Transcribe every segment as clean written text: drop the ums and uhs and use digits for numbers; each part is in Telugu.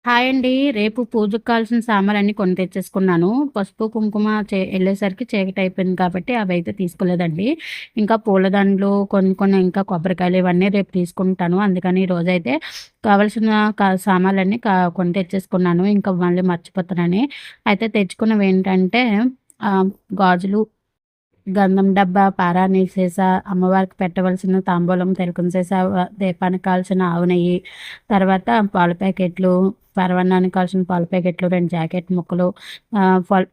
హాయ్ అండి. రేపు పూజకు కావాల్సిన సామాన్లన్నీ కొని తెచ్చేసుకున్నాను. పసుపు, కుంకుమ ఎళ్ళేసరికి చీకటయిపోయింది కాబట్టి అవైతే తీసుకోలేదండి. ఇంకా పూలదండలు కొన్ని ఇంకా కొబ్బరికాయలు ఇవన్నీ రేపు తీసుకుంటాను. అందుకని ఈరోజైతే కావాల్సిన సామాన్లన్నీ కొని తెచ్చేసుకున్నాను. ఇంకా మళ్ళీ మర్చిపోతానని. అయితే తెచ్చుకున్నవేంటంటే గాజులు, గంధం డబ్బా, పారాణి సీసా, అమ్మవారికి పెట్టవలసిన తాంబూలం, తిలకం సీసా, దీపానికి కావాల్సిన ఆవు నెయ్యి, తర్వాత పాల ప్యాకెట్లు, పరమాన్నానికి కావాల్సిన పాల ప్యాకెట్లు, 2 జాకెట్ ముక్కలు,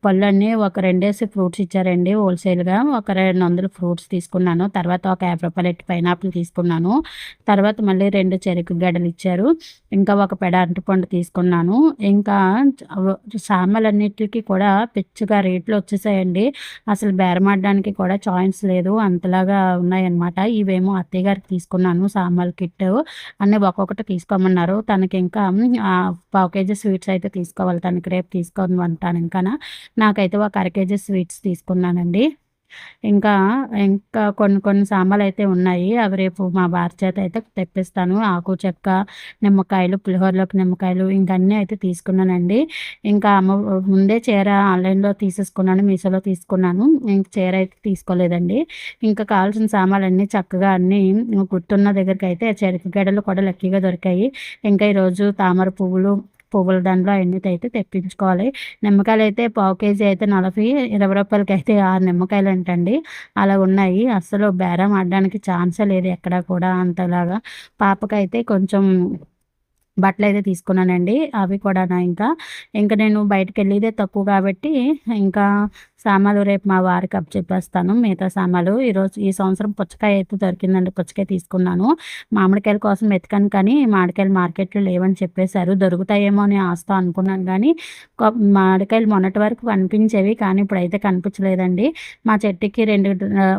పళ్ళన్నీ ఒక 2 ఫ్రూట్స్ ఇచ్చారండి హోల్‌సేల్‌గా. ఒక 200 ఫ్రూట్స్ తీసుకున్నాను. తర్వాత ఒక రూ. 50 పైనాపిల్ తీసుకున్నాను. తర్వాత మళ్ళీ 2 చెరుకు గడలు ఇచ్చారు. ఇంకా ఒక పెడ అరటిపండు తీసుకున్నాను. ఇంకా సామాన్లన్నిటికి కూడా పిచ్చగా రేట్లు వచ్చేసాయండి. అసలు బేరమాడడానికి కూడా చాయిస్ లేదు. అంతలాగా ఉన్నాయన్నమాట. ఇవేమో అత్తయ్య గారికి తీసుకున్నాను సామాన్ల కిట్టు. అన్నీ ఒక్కొక్కటి తీసుకోమన్నారు. తనకింకా పావు కేజీ స్వీట్స్ అయితే తీసుకోవాలి. తనకి రేపు తీసుకోమంటాను ఇంకాన. నాకైతే ఒక అర కేజీ స్వీట్స్ తీసుకున్నానండి. ఇంకా, ఇంకా కొన్ని సామాన్లయితే ఉన్నాయి. అవి రేపు మా వారి చేత అయితే తెప్పిస్తాను. ఆకు, చెక్క, నిమ్మకాయలు, పులిహోరలోకి నిమ్మకాయలు ఇంక అన్నీ అయితే తీసుకున్నానండి. ఇంకా ముందే చీర ఆన్‌లైన్‌లో తీసేసుకున్నాను. మీషోలో తీసుకున్నాను. ఇంక చీర అయితే తీసుకోలేదండి. ఇంకా కావాల్సిన సామాన్లన్నీ చక్కగా అన్నీ గుర్తున్న దగ్గరికైతే చెరుకు గడలు కూడా లక్కీగా దొరికాయి. ఇంకా ఈరోజు తామర పువ్వుల దండలు అయన్నీతయితే తెప్పించుకోవాలి. నిమ్మకాయలైతే పావు కేజీ అయితే 40, రూ. 20కి 6 నిమ్మకాయలంటండి. అలా ఉన్నాయి. అస్సలు బేరం ఆడడానికి ఛాన్సే లేదు ఎక్కడా కూడా అంతలాగా. పాపకైతే కొంచెం బట్టలైతే తీసుకున్నానండి. అవి కూడానా ఇంక నేను బయటికెళ్ళేదే తక్కువ కాబట్టి, ఇంకా సామాన్లు రేపు మా వారికి అప్పచెప్పేస్తాను. మిగతా సామాన్లు ఈ సంవత్సరం పుచ్చకాయ అయితే దొరికిందండి. పుచ్చకాయ తీసుకున్నాను. మామిడికాయల కోసం వెతికాను కానీ, మామిడికాయలు మార్కెట్‌లో లేవని చెప్పేశారు. దొరుకుతాయేమో అని ఆశతో అనుకున్నాను గానీ, మామిడికాయలు మొన్నటి వరకు కనిపించేవి. కానీ ఇప్పుడైతే కనిపించలేదండి. మా చెట్టుకి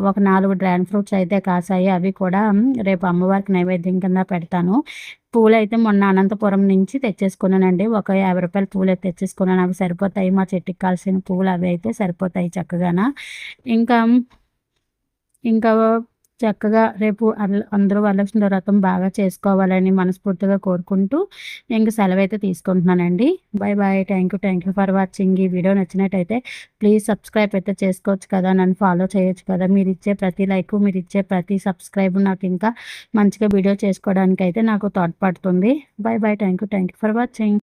ఒక 4 డ్రాగన్ ఫ్రూట్స్ అయితే కాసాయి. అవి కూడా రేపు అమ్మవారికి నైవేద్యం కింద పెడతాను. పూలైతే మొన్న అనంతపురం నుంచి తెచ్చేసుకున్నానండి. ఒక రూ. 50 పూలైతే తెచ్చేసుకున్నాను. అవి సరిపోతాయి. మా చెట్టుకి కావాల్సిన పూలు అవి అయితే సరిపోతాయి చక్కగాన. ఇంకా, ఇంకా చక్కగా రేపు అందరూ వరలక్ష్మి వ్రతం బాగా చేసుకోవాలని మనస్ఫూర్తిగా కోరుకుంటూ ఇంక సెలవైతే తీసుకుంటున్నానండి. Bye bye. Thank you for watching. ఈ వీడియో నచ్చినట్టయితే ప్లీజ్ సబ్స్క్రైబ్ అయితే చేసుకోవచ్చు కదా! నన్ను ఫాలో చేయొచ్చు కదా! మీరిచ్చే ప్రతి లైకు, మీరిచ్చే ప్రతి సబ్స్క్రైబు నాకు ఇంకా మంచిగా వీడియో చేసుకోవడానికైతే నాకు తోడ్పడుతుంది. Bye bye. Thank you for watching.